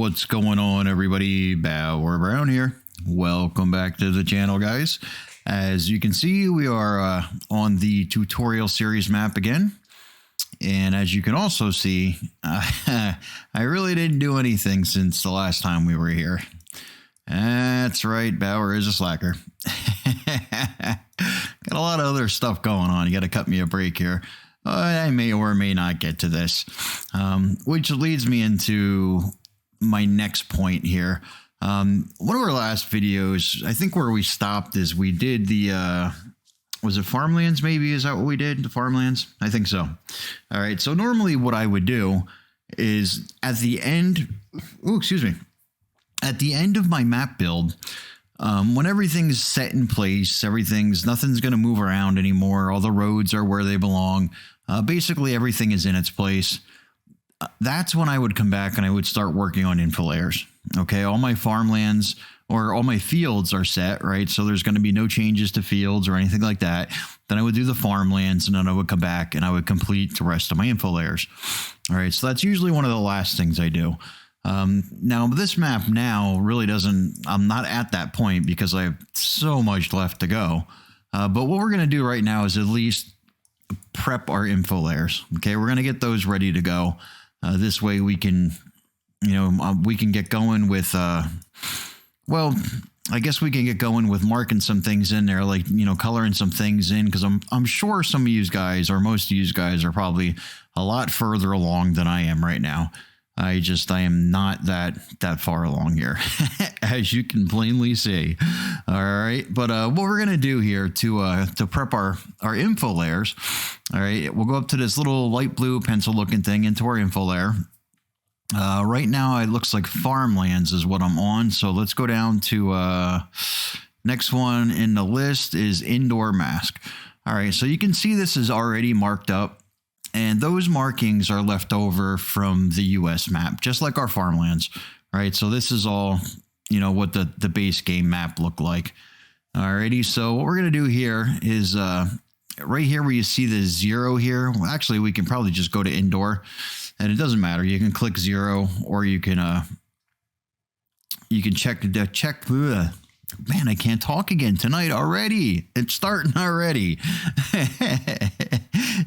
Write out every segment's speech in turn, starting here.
What's going on, everybody? Bauer Brown here. Welcome back to the channel, guys. As you can see, we are on the tutorial series map again. And as you can also see, I really didn't do anything since the last time we were here. That's right, Bauer is a slacker. Got a lot of other stuff going on. You got to cut me a break here. I may or may not get to this, which leads me into my next point here. One of our last videos, I think where we stopped is we did the, was it farmlands maybe? Is that what we did? The farmlands? I think so. All right. So normally what I would do is at the end, at the end of my map build, when everything's set in place, nothing's going to move around anymore. All the roads are where they belong. Basically everything is in its place. That's when I would come back and I would start working on infoLayers. Okay, all my farmlands or all my fields are set, right? So there's going to be no changes to fields or anything like that. Then I would do the farmlands and then I would come back and I would complete the rest of my infoLayers. All right, so that's usually one of the last things I do. Now this map now really doesn't, I'm not at that point because I have so much left to go. But what we're going to do right now is at least prep our infoLayers. Okay, we're going to get those ready to go. This way we can, we can get going with, well, I guess we can get going with marking some things in there, like, coloring some things in, because I'm sure some of you guys or most of you guys are probably a lot further along than I am right now. I am not that far along here, as you can plainly see. All right, but what we're gonna do here to prep our infoLayers, all right, we'll go up to this little light blue pencil looking thing into our infoLayer. Right now it looks like farmlands is what I'm on, so let's go down to next one in the list is indoor mask. All right, so you can see this is already marked up. And those markings are left over from the US map, just like our farmlands, right? So this is all, what the base game map looked like. Alrighty, so what we're going to do here is right here where you see the 0 here. Well, actually, we can probably just go to indoor, and it doesn't matter. You can click 0, or you can check. Man, I can't talk again tonight already. It's starting already.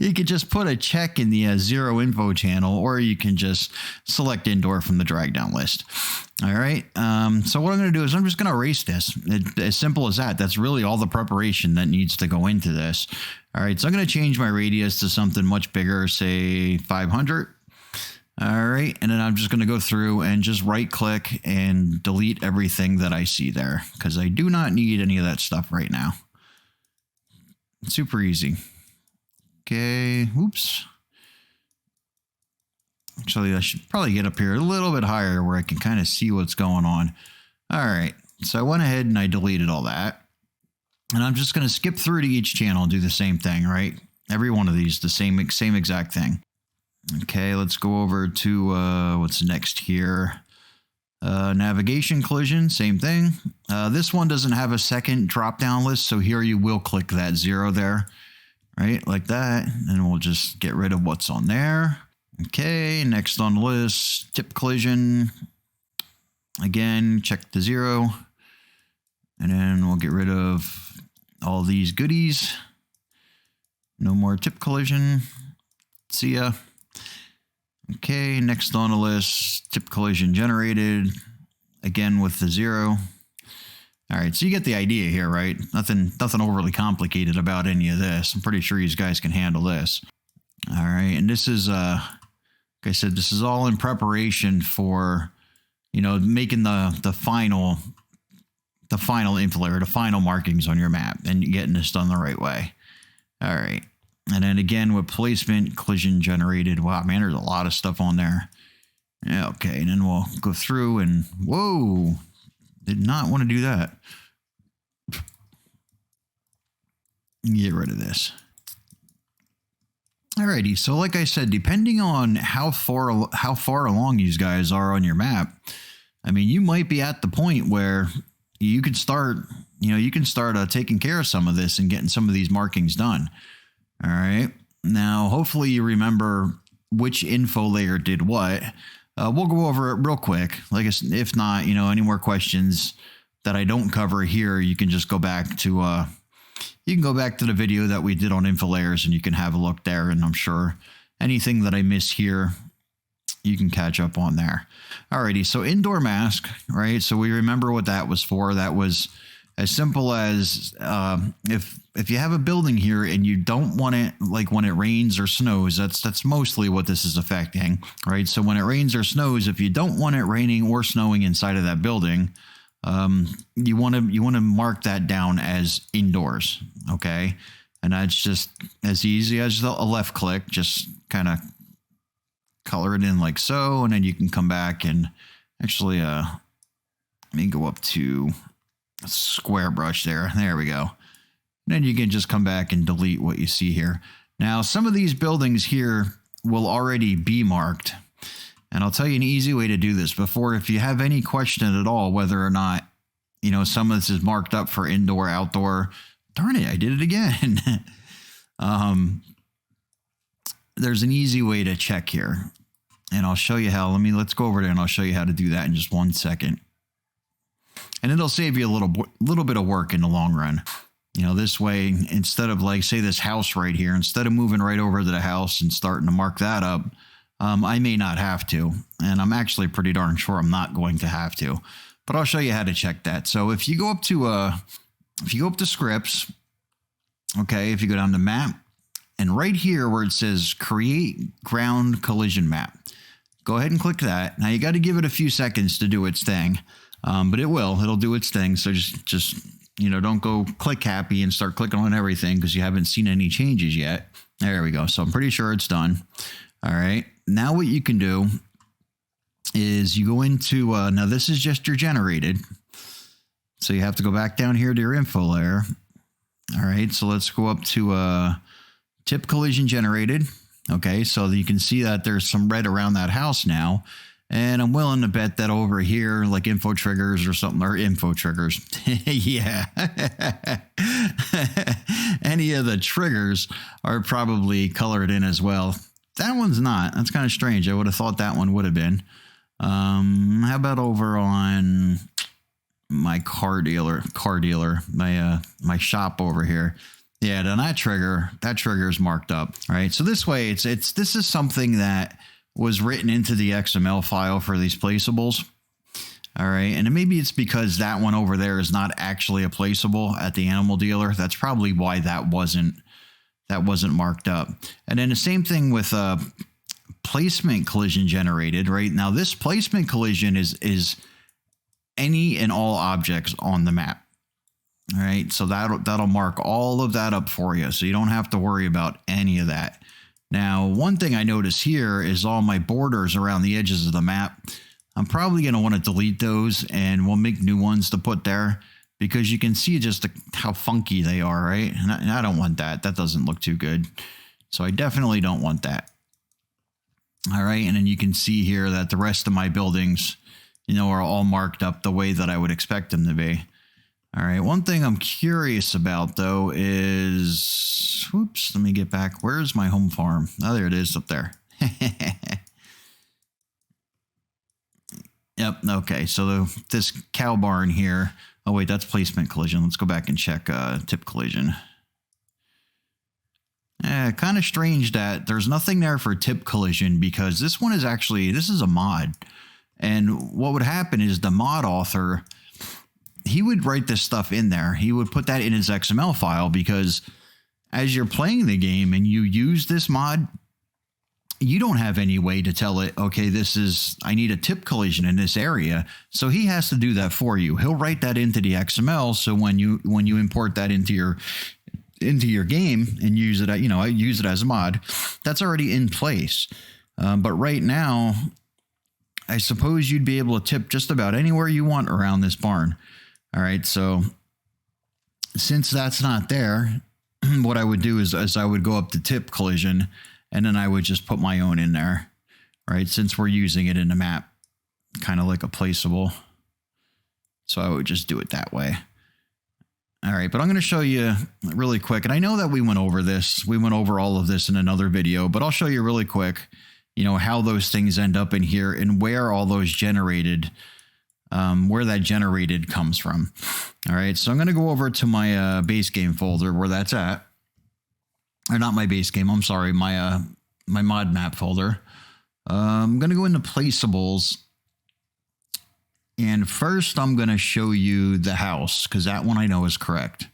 You could just put a check in the 0 info channel, or you can just select indoor from the drag down list. All right. So what I'm going to do is I'm just going to erase this. As simple as that. That's really all the preparation that needs to go into this. All right. So I'm going to change my radius to something much bigger, say 500. All right, and then I'm just going to go through and just right click and delete everything that I see there because I do not need any of that stuff right now. It's super easy. Okay, oops. Actually, I should probably get up here a little bit higher where I can kind of see what's going on. All right, so I went ahead and I deleted all that. And I'm just going to skip through to each channel and do the same thing, right? Every one of these, the same exact thing. Okay, let's go over to what's next here. Navigation collision, same thing. This one doesn't have a second drop down list, so here you will click that 0 there, right? Like that, and we'll just get rid of what's on there. Okay, next on the list, tip collision. Again, check the 0, and then we'll get rid of all these goodies. No more tip collision. See ya. Okay, next on the list, tip collision generated, again with the 0. All right, so you get the idea here, right? Nothing overly complicated about any of this. I'm pretty sure you guys can handle this. All right, and this is, like I said, this is all in preparation for, making the final infoLayer, the final markings on your map, and getting this done the right way. All right. And then again with placement, collision generated. Wow, man, there's a lot of stuff on there. Yeah, okay, and then we'll go through and, whoa, did not want to do that. Get rid of this. Alrighty, so like I said, depending on how far along you guys are on your map, I mean, you might be at the point where you can start, taking care of some of this and getting some of these markings done. All right. Now, hopefully you remember which info layer did what. We'll go over it real quick. Like, if not, any more questions that I don't cover here, you can just go back to the video that we did on infoLayers, and you can have a look there. And I'm sure anything that I miss here, you can catch up on there. Alrighty, so indoor mask, right? So we remember what that was for. That was as simple as if you have a building here and you don't want it, like when it rains or snows, that's mostly what this is affecting, right? So when it rains or snows, if you don't want it raining or snowing inside of that building, you want to mark that down as indoors, okay? And that's just as easy as a left click. Just kind of color it in like so, and then you can come back and actually let me go up to a square brush there. There we go. Then you can just come back and delete what you see here. Now, some of these buildings here will already be marked. And I'll tell you an easy way to do this before, if you have any question at all, whether or not, some of this is marked up for indoor, outdoor. Darn it, I did it again. There's an easy way to check here. And I'll show you how. Let's go over there and I'll show you how to do that in just 1 second. And it'll save you a little bit of work in the long run. This way, instead of like, say this house right here, instead of moving right over to the house and starting to mark that up, I may not have to. And I'm actually pretty darn sure I'm not going to have to. But I'll show you how to check that. So if you go up to scripts, okay, if you go down to map, and right here where it says create ground collision map, go ahead and click that. Now you got to give it a few seconds to do its thing, but it'll do its thing. So just don't go click happy and start clicking on everything because you haven't seen any changes yet. There we go. So I'm pretty sure it's done. All right. Now what you can do is you go into, now this is just your generated. So you have to go back down here to your info layer. All right. So let's go up to tip collision generated. Okay. So you can see that there's some red around that house now. And I'm willing to bet that over here, like info triggers or something, or info triggers. Yeah. Any of the triggers are probably colored in as well. That one's not. That's kind of strange. I would have thought that one would have been. How about over on my car dealer, my shop over here? Yeah, then that trigger is marked up. All right. So this way this is something that was written into the XML file for these placeables. All right. And maybe it's because that one over there is not actually a placeable at the animal dealer. That's probably why that wasn't marked up. And then the same thing with placement collision generated, right? Now this placement collision is any and all objects on the map. All right. So that'll mark all of that up for you. So you don't have to worry about any of that. Now, one thing I notice here is all my borders around the edges of the map. I'm probably going to want to delete those, and we'll make new ones to put there because you can see just how funky they are, right? And I don't want that. That doesn't look too good. So I definitely don't want that. All right. And then you can see here that the rest of my buildings, are all marked up the way that I would expect them to be. All right. One thing I'm curious about, though, is, whoops, let me get back. Where's my home farm? Oh, there it is up there. Yep. Okay. So this cow barn here. Oh, wait, that's placement collision. Let's go back and check tip collision. Kind of strange that there's nothing there for tip collision because this is a mod. And what would happen is the mod author, he would write this stuff in there. He would put that in his XML file because as you're playing the game and you use this mod, you don't have any way to tell it, okay, I need a tip collision in this area. So he has to do that for you. He'll write that into the XML. So when you import that into your game and use it, use it as a mod, that's already in place. But right now, I suppose you'd be able to tip just about anywhere you want around this barn. All right. So since that's not there, what I would do is I would go up to tip collision and then I would just put my own in there. Right. Since we're using it in the map, kind of like a placeable. So I would just do it that way. All right. But I'm going to show you really quick. And I know that we went over this. We went over all of this in another video, but I'll show you really quick. how those things end up in here and where all those generated, where that generated comes from. All right, so I'm going to go over to my base game folder where that's at. Or not my base game, I'm sorry, my mod map folder. I'm going to go into placeables. And first I'm going to show you the house because that one I know is correct.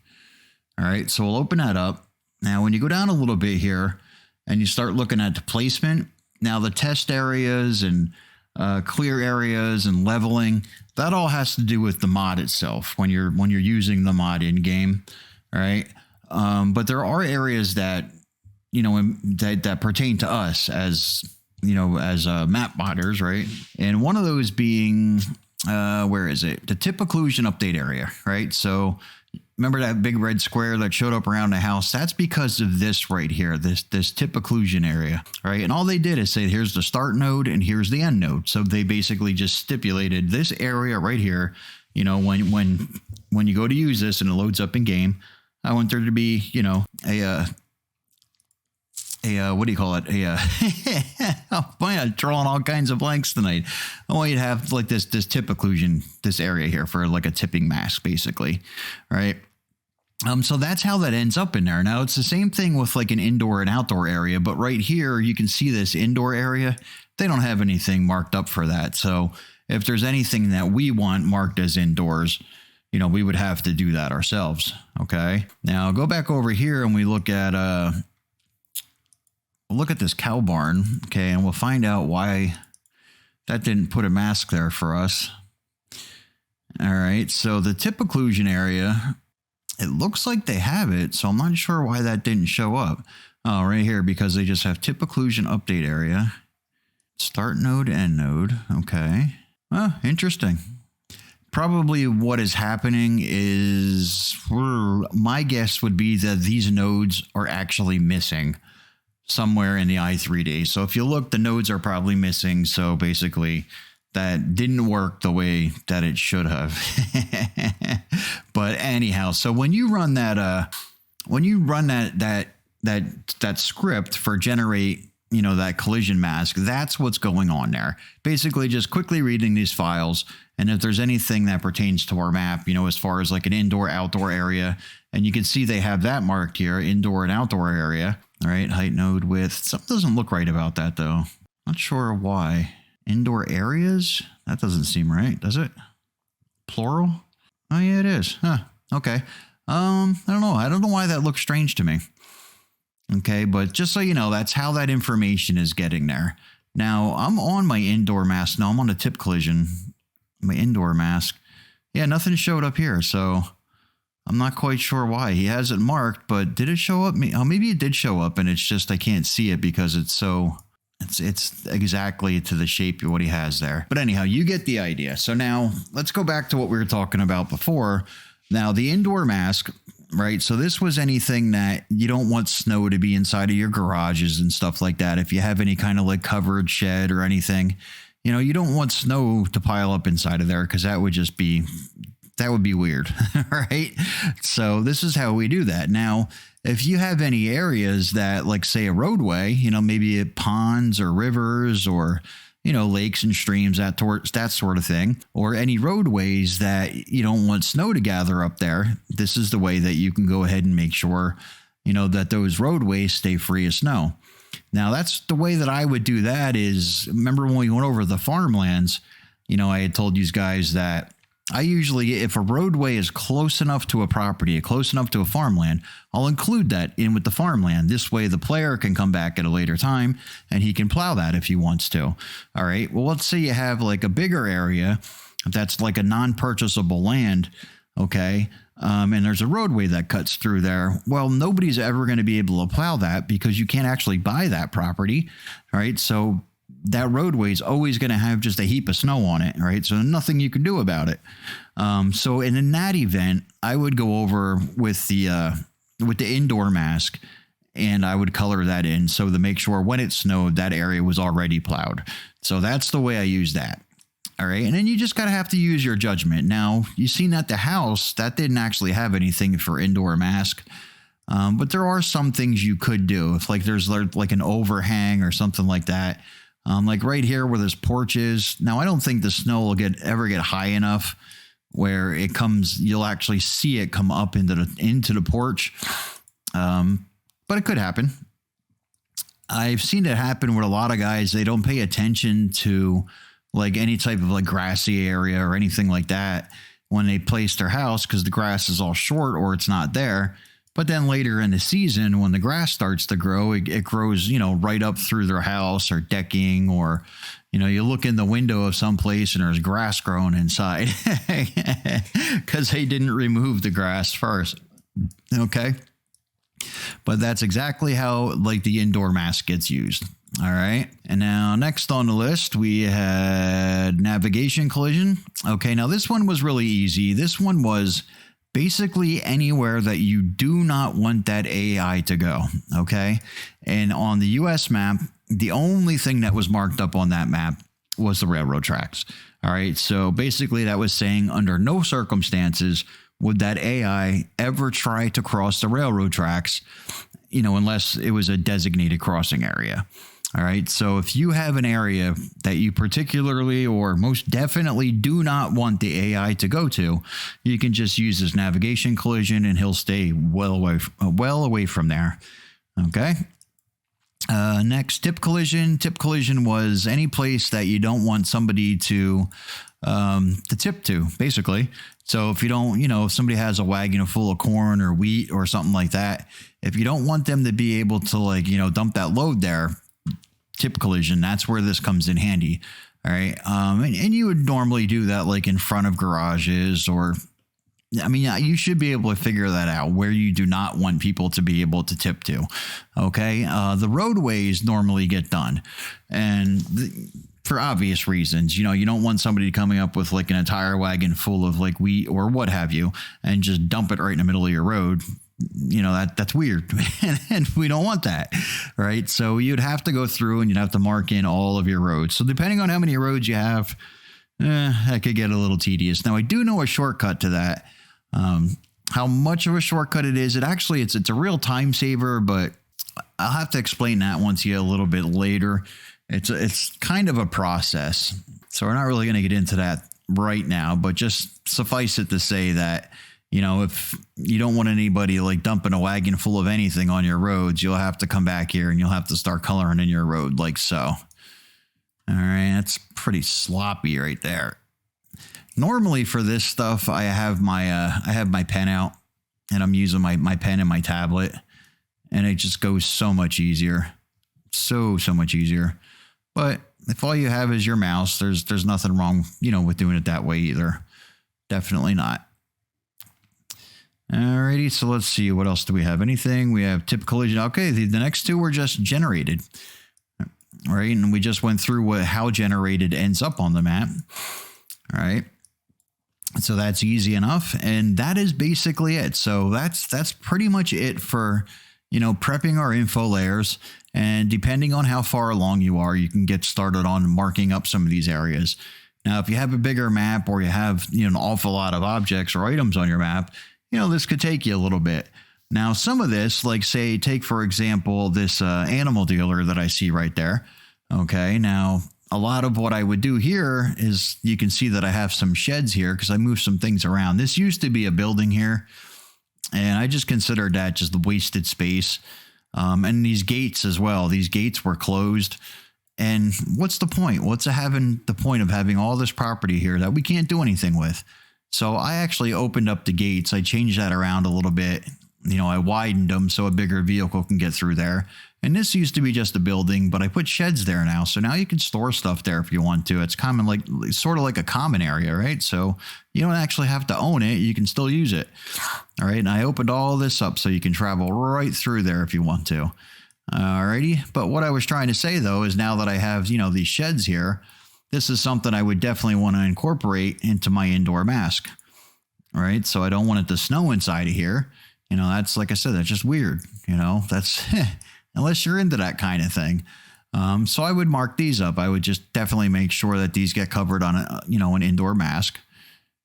All right, so we'll open that up. Now, when you go down a little bit here and you start looking at the placement, now the test areas and clear areas and leveling, that all has to do with the mod itself when you're using the mod in game. All right. But there are areas that, that pertain to us as map modders, right? And one of those being, where is it? The tip occlusion update area, right? So remember that big red square that showed up around the house? That's because of this right here, this tip occlusion area, right? And all they did is say, here's the start node and here's the end node. So they basically just stipulated this area right here. When you go to use this and it loads up in game, I want there to be, what do you call it? I'm drawing all kinds of blanks tonight. I want you to have like this tip occlusion, this area here for like a tipping mask, basically, right? So that's how that ends up in there. Now it's the same thing with like an indoor and outdoor area, but right here you can see this indoor area. They don't have anything marked up for that. So if there's anything that we want marked as indoors, we would have to do that ourselves. Okay. Now go back over here and we look at this cow barn. Okay. And we'll find out why that didn't put a mask there for us. All right. So the tip occlusion area, it looks like they have it. So I'm not sure why that didn't show up. Oh, right here, because they just have tip occlusion update area. Start node, end node. Okay. Oh, interesting. Probably what is happening is, my guess would be that these nodes are actually missing somewhere in the i3D. So if you look, the nodes are probably missing. So basically that didn't work the way that it should have. But anyhow, so when you run that script for generate, that collision mask, that's what's going on there. Basically just quickly reading these files. And if there's anything that pertains to our map, as far as like an indoor, outdoor area, and you can see they have that marked here, indoor and outdoor area. All right, height, node, width. Something doesn't look right about that though. Not sure why. Indoor areas? That doesn't seem right, does it? Plural? Oh yeah, it is. Huh. Okay. I don't know. I don't know why that looks strange to me. Okay, but just so you know, that's how that information is getting there. Now, I'm on my indoor mask. No, I'm on the tip collision. My indoor mask. Yeah, nothing showed up here, so I'm not quite sure why. He has it marked, but did it show up? Oh, maybe it did show up, and it's just I can't see it because it's exactly to the shape of what he has there. But anyhow, you get the idea. So now let's go back to what we were talking about before. Now, the indoor mask, right? So this was anything that you don't want snow to be inside of your garages and stuff like that. If you have any kind of like covered shed or anything, you don't want snow to pile up inside of there because that would be weird, right? So this is how we do that. Now, if you have any areas that, like say a roadway, maybe ponds or rivers or, lakes and streams, that sort of thing, or any roadways that you don't want snow to gather up there, this is the way that you can go ahead and make sure, that those roadways stay free of snow. Now, that's the way that I would do that is, remember when we went over the farmlands, I had told you guys that I usually, if a roadway is close enough to a property, close enough to a farmland, I'll include that in with the farmland. This way the player can come back at a later time and he can plow that if he wants to. All right. Well, let's say you have like a bigger area that's like a non-purchasable land. Okay. And there's a roadway that cuts through there. Well, nobody's ever going to be able to plow that because you can't actually buy that property. All right. So that roadway is always going to have just a heap of snow on it, right? So nothing you can do about it. So in that event, I would go over with the indoor mask and I would color that in so to make sure when it snowed, that area was already plowed. So that's the way I use that. All right. And then you just gotta have to use your judgment. Now, you've seen that the house, that didn't actually have anything for indoor mask. But there are some things you could do if like there's like an overhang or something like that. Like right here where this porch is. Now, I don't think the snow will ever get high enough where it comes, you'll actually see it come up into the porch. But it could happen. I've seen it happen with a lot of guys. They don't pay attention to like any type of like grassy area or anything like that when they place their house because the grass is all short or it's not there. But then later in the season, when the grass starts to grow, it grows, right up through their house or decking, or, you look in the window of some place and there's grass growing inside because they didn't remove the grass first. Okay. But that's exactly how like the indoor mask gets used. All right. And now next on the list, we had navigation collision. Okay. Now this one was really easy. This one was basically anywhere that you do not want that AI to go. Okay. And on the US map, the only thing that was marked up on that map was the railroad tracks. All right. So basically that was saying under no circumstances would that AI ever try to cross the railroad tracks, unless it was a designated crossing area. All right. So if you have an area that you particularly or most definitely do not want the AI to go to, you can just use this navigation collision and he'll stay well away from there. Okay. Next, tip collision. Tip collision was any place that you don't want somebody to tip to, basically. So if you don't, if somebody has a wagon full of corn or wheat or something like that, if you don't want them to be able to dump that load there, tip collision, that's where this comes in handy. All right. And you would normally do that like in front of garages or, you should be able to figure that out where you do not want people to be able to tip to. Okay. The roadways normally get done and for obvious reasons, you don't want somebody coming up with like an entire wagon full of like wheat or what have you, and just dump it right in the middle of your road. That's weird and we don't want that. Right. So you'd have to go through and you'd have to mark in all of your roads. So depending on how many roads you have, that could get a little tedious. Now I do know a shortcut to that. How much of a shortcut it is, it's a real time saver, but I'll have to explain that one to you a little bit later. It's kind of a process. So we're not really going to get into that right now, but just suffice it to say that, if you don't want anybody like dumping a wagon full of anything on your roads, you'll have to come back here and you'll have to start coloring in your road like so. All right. That's pretty sloppy right there. Normally for this stuff, I have my pen out and I'm using my pen and my tablet, and it just goes so much easier. So much easier. But if all you have is your mouse, there's nothing wrong, with doing it that way either. Definitely not. Alrighty, so let's see. What else do we have? Anything? We have tip collision. Okay, the next two were just generated. All right, and we just went through how generated ends up on the map. All right. So that's easy enough. And that is basically it. So that's pretty much it for, prepping our info layers. And depending on how far along you are, you can get started on marking up some of these areas. Now, if you have a bigger map or you have, an awful lot of objects or items on your map, this could take you a little bit. Now, some of this, like say, take, for example, this animal dealer that I see right there. Okay. Now, a lot of what I would do here is you can see that I have some sheds here because I moved some things around. This used to be a building here, and I just considered that just wasted space. And these gates as well. These gates were closed. And what's the point? What's the point of having all this property here that we can't do anything with? So I actually opened up the gates. I changed that around a little bit. I widened them so a bigger vehicle can get through there. And this used to be just a building, but I put sheds there now. So now you can store stuff there if you want to. It's sort of like a common area, right? So you don't actually have to own it. You can still use it. All right. And I opened all this up so you can travel right through there if you want to. All righty. But what I was trying to say, though, is now that I have, these sheds here, this is something I would definitely want to incorporate into my indoor mask. All right. So I don't want it to snow inside of here. That's, like I said, that's just weird. That's unless you're into that kind of thing. So I would mark these up. I would just definitely make sure that these get covered on an indoor mask.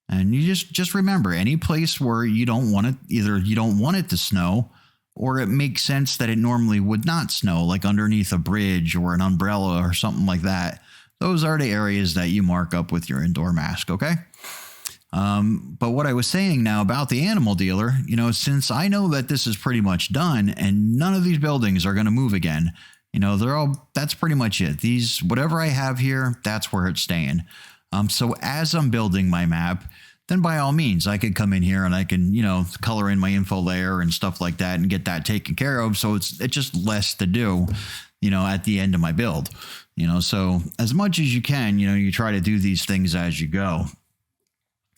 And you just remember, any place where you don't want it, either you don't want it to snow or it makes sense that it normally would not snow, like underneath a bridge or an umbrella or something like that. Those are the areas that you mark up with your indoor mask, okay? But what I was saying now about the animal dealer, since I know that this is pretty much done and none of these buildings are going to move again, that's pretty much it. Whatever I have here, that's where it's staying. So as I'm building my map, then by all means, I could come in here and I can, color in my info layer and stuff like that and get that taken care of. So it's just less to do, at the end of my build, so as much as you can, you try to do these things as you go.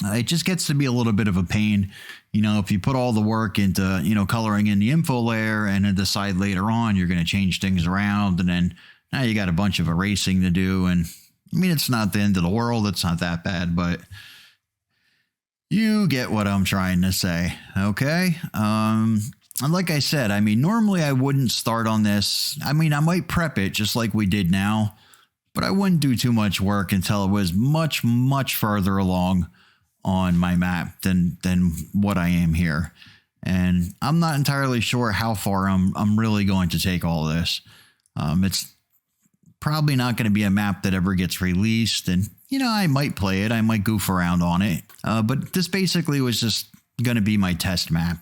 It just gets to be a little bit of a pain, if you put all the work into, coloring in the info layer and then decide later on you're going to change things around. And then now you got a bunch of erasing to do. And I mean, it's not the end of the world. It's not that bad, but you get what I'm trying to say. Okay. And like I said, I mean, normally I wouldn't start on this. I mean, I might prep it just like we did now, but I wouldn't do too much work until it was much, much further along on my map than what I am here. And I'm not entirely sure how far I'm really going to take all this. It's probably not going to be a map that ever gets released. And, I might play it. I might goof around on it. But this basically was just going to be my test map,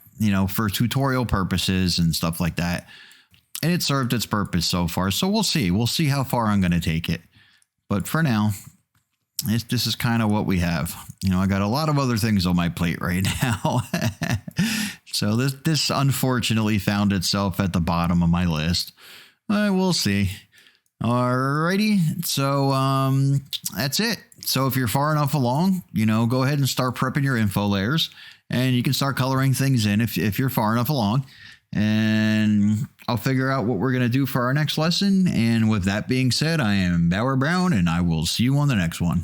for tutorial purposes and stuff like that. And it served its purpose so far. So we'll see. We'll see how far I'm going to take it. But for now, this is kind of what we have. I got a lot of other things on my plate right now. So this unfortunately found itself at the bottom of my list. We'll see. Alrighty. So that's it. So if you're far enough along, go ahead and start prepping your info layers, and you can start coloring things in if you're far enough along. And I'll figure out what we're going to do for our next lesson. And with that being said, I am Bauer Brown, and I will see you on the next one.